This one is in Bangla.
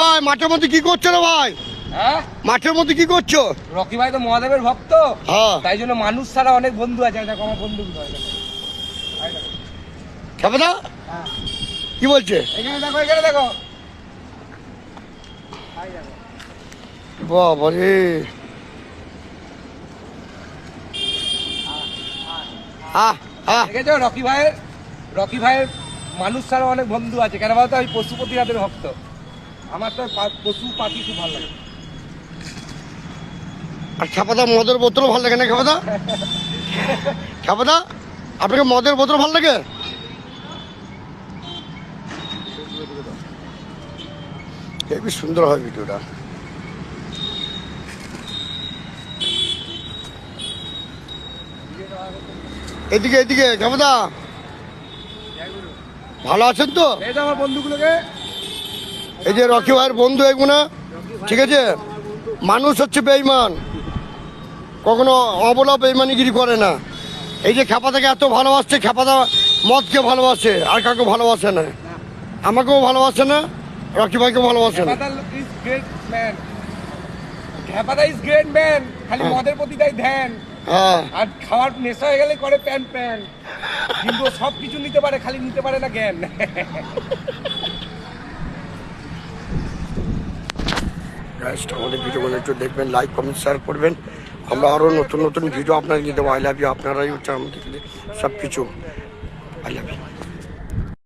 ভাই মাঠের মধ্যে কি করছো রে ভাই? হ্যাঁ, মাঠের মধ্যে কি করছো? রকি ভাই তো মহাদেবের ভক্ত, হ্যাঁ তাই জন্য মানুষ ছাড়া অনেক বন্ধু আছে। দেখো আমার বন্ধু খেপাদা কি বলছে? এখানে দেখো, এখানে দেখো। বাবা রে, দেখেছো রকি ভাইয়ের মানুষ ছাড়া অনেক বন্ধু আছে। কেন বলতো, আমি পশুপতিনাথের ভক্ত। আমার তো পশু পাখি খুব ভালো লাগে। আর খেপাদা মদের বোতল ভালো লাগে না? খেপাদা খেপাদা আপনাকে মদের বোতল ভালো লাগে? খুবই সুন্দর হয় ভিডিওটা। এদিকে এদিকে খেপাদা ভালো আছেন তো? এই যে আমার বন্ধুগুলোকে, এই যে রকি ভাইয়ের বন্ধু এগুলো, ঠিক আছে? মানুষ হচ্ছে বেঈমান, কখনো অবলা বেঈমানিগিরি করে না। এই যে খেপাদাকে এত ভালোবাসছে, খেপাদা মদকে ভালোবাসে, আর কাউকে ভালোবাসে না। আমাকেও ভালোবাসে না, রকি ভাইকেও ভালোবাসে না। খেপাদা ইজ গ্রেট ম্যান। খালি মদের প্রতি তাই ধ্যান, হ্যাঁ আর খাওয়ার নেশা হয়ে গেলে করে প্যান প্যান। কিন্তু সব কিছু নিতে পারে, খালি নিতে পারে না জ্ঞান। আমাদের ভিডিওগুলো একটু দেখবেন, লাইক কমেন্ট শেয়ার করবেন। আমরা আরও নতুন নতুন ভিডিও আপনাকে দেবো। I love you. আপনারাই হচ্ছে আমাদের সব কিছু। I love you.